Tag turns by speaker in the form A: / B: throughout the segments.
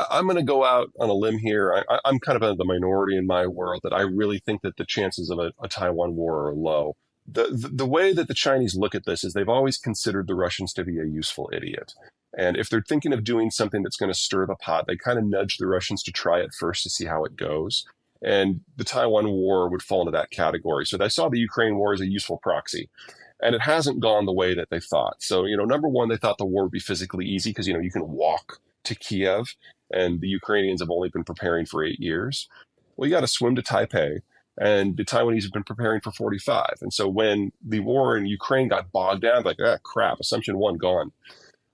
A: I'm going to go out on a limb here. I'm kind of the minority in my world that I really think that the chances of a Taiwan war are low. The way that the Chinese look at this is they've always considered the Russians to be a useful idiot. And if they're thinking of doing something that's going to stir the pot, they kind of nudge the Russians to try it first to see how it goes. And the Taiwan war would fall into that category. So they saw the Ukraine war as a useful proxy. And it hasn't gone the way that they thought. So, number one, they thought the war would be physically easy because, you can walk to Kiev, and the Ukrainians have only been preparing for 8 years. Well, you got to swim to Taipei, and the Taiwanese have been preparing for 45. And so when the war in Ukraine got bogged down, like, crap, assumption one gone.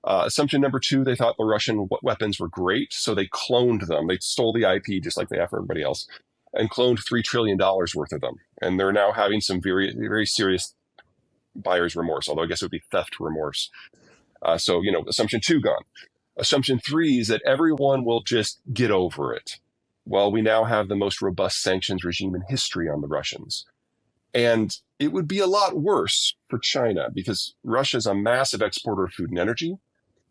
A: Assumption number two, they thought the Russian weapons were great, so they cloned them. They stole the IP just like they have for everybody else, and cloned $3 trillion worth of them. And they're now having some very, very serious buyer's remorse, although I guess it would be theft remorse. So, assumption two gone. Assumption three is that everyone will just get over it. Well, we now have the most robust sanctions regime in history on the Russians. And it would be a lot worse for China because Russia is a massive exporter of food and energy.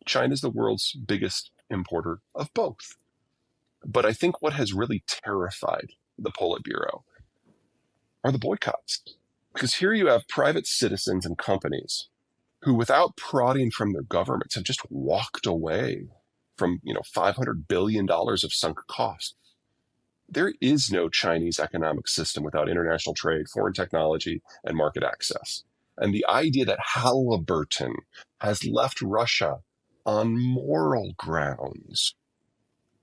A: China is the world's biggest importer of both. But I think what has really terrified the Politburo are the boycotts. Because here you have private citizens and companies who, without prodding from their governments, have just walked away from, $500 billion of sunk costs. There is no Chinese economic system without international trade, foreign technology, and market access. And the idea that Halliburton has left Russia on moral grounds,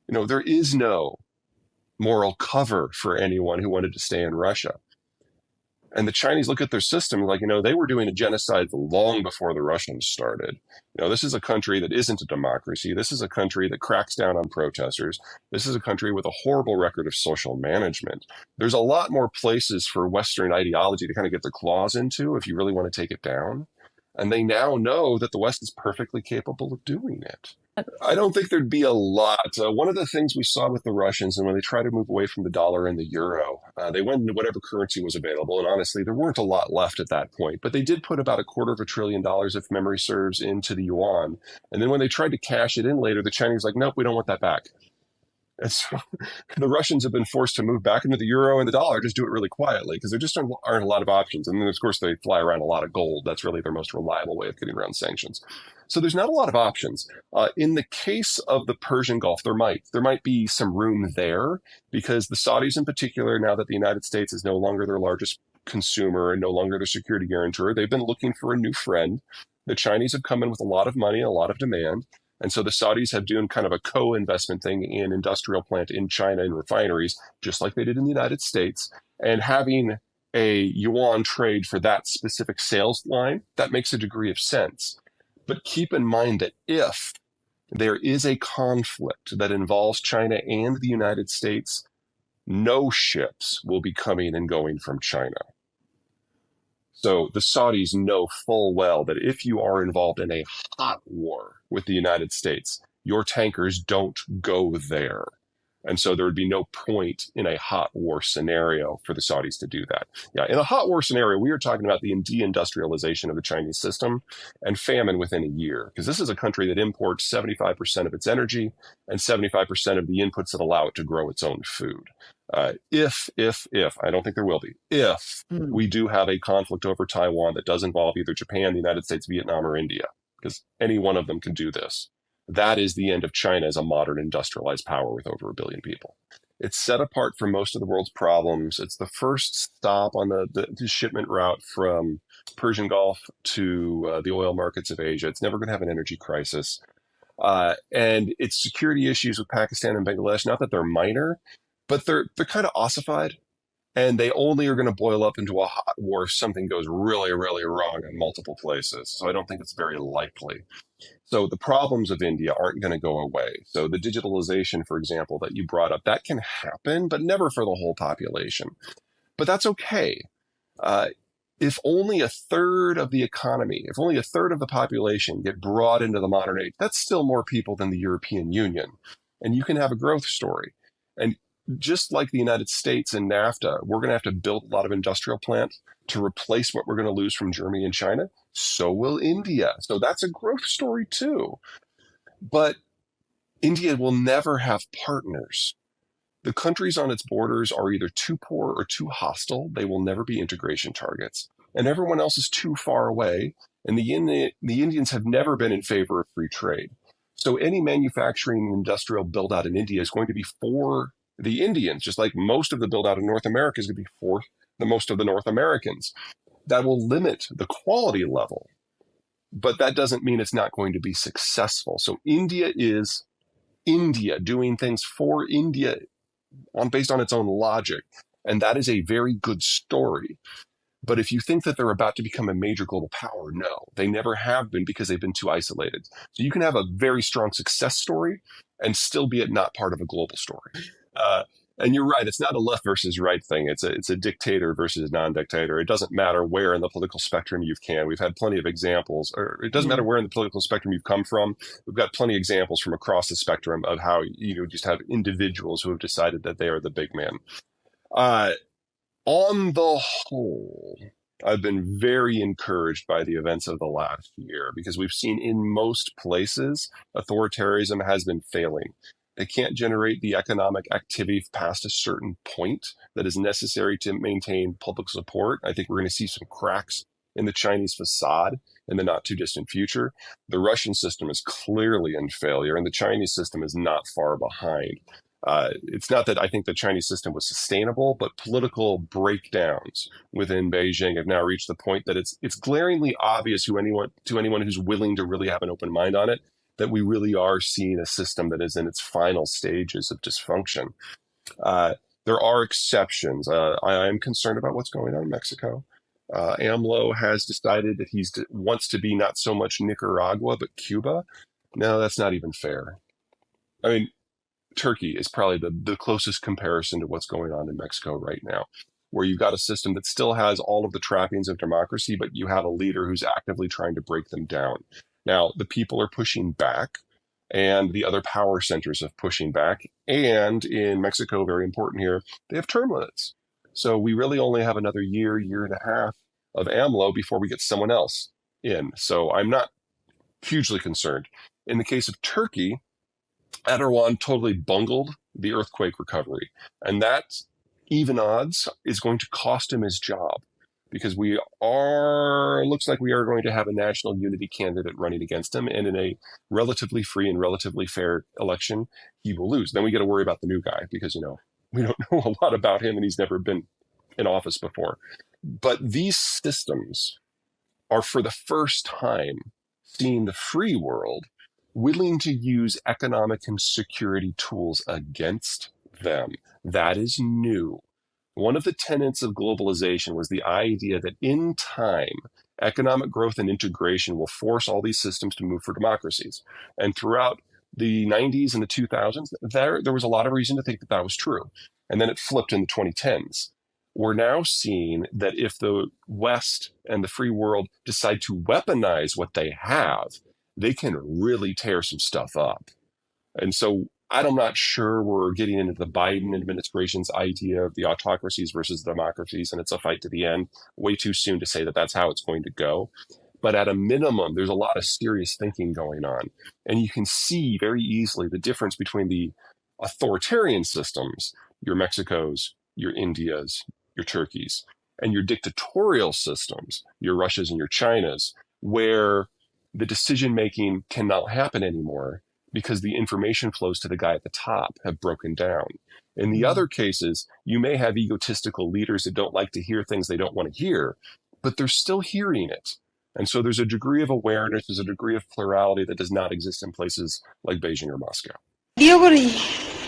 A: there is no moral cover for anyone who wanted to stay in Russia. And the Chinese look at their system like, they were doing a genocide long before the Russians started. This is a country that isn't a democracy. This is a country that cracks down on protesters. This is a country with a horrible record of social management. There's a lot more places for Western ideology to kind of get their claws into if you really want to take it down. And they now know that the West is perfectly capable of doing it. I don't think there'd be a lot. One of the things we saw with the Russians, and when they tried to move away from the dollar and the euro, they went into whatever currency was available. And honestly, there weren't a lot left at that point. But they did put about $250 billion, if memory serves, into the yuan. And then when they tried to cash it in later, the Chinese were like, nope, we don't want that back. And so the Russians have been forced to move back into the euro and the dollar, just do it really quietly because there just aren't a lot of options. And then, of course, they fly around a lot of gold. That's really their most reliable way of getting around sanctions. So there's not a lot of options. In the case of the Persian Gulf, there might be some room there because the Saudis in particular, now that the United States is no longer their largest consumer and no longer their security guarantor, they've been looking for a new friend. The Chinese have come in with a lot of money and a lot of demand. And so the Saudis have done kind of a co-investment thing in industrial plant in China and refineries, just like they did in the United States. And having a yuan trade for that specific sales line, that makes a degree of sense. But keep in mind that if there is a conflict that involves China and the United States, no ships will be coming and going from China. So the Saudis know full well that if you are involved in a hot war with the United States, your tankers don't go there. And so there would be no point in a hot war scenario for the Saudis to do that. Yeah, in a hot war scenario, we are talking about the deindustrialization of the Chinese system and famine within a year, because this is a country that imports 75% of its energy and 75% of the inputs that allow it to grow its own food. If, I don't think there will be, if we do have a conflict over Taiwan that does involve either Japan, the United States, Vietnam, or India, because any one of them can do this, that is the end of China as a modern industrialized power with over 1 billion people. It's set apart from most of the world's problems. It's the first stop on the shipment route from Persian Gulf to the oil markets of Asia. It's never going to have an energy crisis. And its security issues with Pakistan and Bangladesh, not that they're minor, but they're kind of ossified, and they only are going to boil up into a hot war if something goes really, really wrong in multiple places. So I don't think it's very likely. So the problems of India aren't going to go away. So the digitalization, for example, that you brought up, that can happen, but never for the whole population. But that's okay. If only a third of the economy, if only a third of the population get brought into the modern age, that's still more people than the European Union. And you can have a growth story. And just like the United States and NAFTA, we're going to have to build a lot of industrial plants to replace what we're going to lose from Germany and China. So will India. So that's a growth story too. But India will never have partners. The countries on its borders are either too poor or too hostile. They will never be integration targets. And everyone else is too far away. And the Indians have never been in favor of free trade. So any manufacturing and industrial build out in India is going to be for the Indians, just like most of the build out in North America is going to be for the most of the North Americans. That will limit the quality level, but that doesn't mean it's not going to be successful. So India is India doing things for India based on its own logic. And that is a very good story. But if you think that they're about to become a major global power, no, they never have been because they've been too isolated. So you can have a very strong success story and still be it not part of a global story. Uh, and you're right; it's not a left versus right thing. It's a dictator versus non-dictator. It doesn't matter where in the political spectrum you can. We've had plenty of examples, or it doesn't matter where in the political spectrum you've come from. We've got plenty of examples from across the spectrum of how you just have individuals who have decided that they are the big man. Uh, on the whole, I've been very encouraged by the events of the last year because we've seen in most places authoritarianism has been failing. They can't generate the economic activity past a certain point that is necessary to maintain public support. I think we're going to see some cracks in the Chinese facade in the not too distant future. The Russian system is clearly in failure, and the Chinese system is not far behind. It's not that I think the Chinese system was sustainable, but political breakdowns within Beijing have now reached the point that it's glaringly obvious to anyone who's willing to really have an open mind on it that we really are seeing a system that is in its final stages of dysfunction. Uh, there are exceptions. I am concerned about what's going on in Mexico. AMLO has decided that he wants to be not so much Nicaragua, but Cuba. No, that's not even fair. I mean, Turkey is probably the closest comparison to what's going on in Mexico right now, where you've got a system that still has all of the trappings of democracy, but you have a leader who's actively trying to break them down. Now, the people are pushing back, and the other power centers are pushing back. And in Mexico, very important here, they have term limits. So we really only have another year and a half of AMLO before we get someone else in. So I'm not hugely concerned. In the case of Turkey, Erdogan totally bungled the earthquake recovery. And that, even odds, is going to cost him his job because looks like we are going to have a national unity candidate running against him. And in a relatively free and relatively fair election, he will lose. Then we got to worry about the new guy because, we don't know a lot about him and he's never been in office before. But these systems are for the first time seeing the free world willing to use economic and security tools against them. That is new. One of the tenets of globalization was the idea that in time, economic growth and integration will force all these systems to move for democracies. And throughout the 90s and the 2000s, there was a lot of reason to think that that was true. And then it flipped in the 2010s. We're now seeing that if the West and the free world decide to weaponize what they have, they can really tear some stuff up. And so I'm not sure we're getting into the Biden administration's idea of the autocracies versus the democracies, and it's a fight to the end. Way too soon to say that that's how it's going to go. But at a minimum, there's a lot of serious thinking going on. And you can see very easily the difference between the authoritarian systems, your Mexicos, your Indias, your Turkeys, and your dictatorial systems, your Russias and your Chinas, where the decision making cannot happen anymore because the information flows to the guy at the top have broken down. In the other cases, you may have egotistical leaders that don't like to hear things they don't want to hear, but they're still hearing it. And so there's a degree of awareness, there's a degree of plurality that does not exist in places like Beijing or Moscow.
B: Io vorrei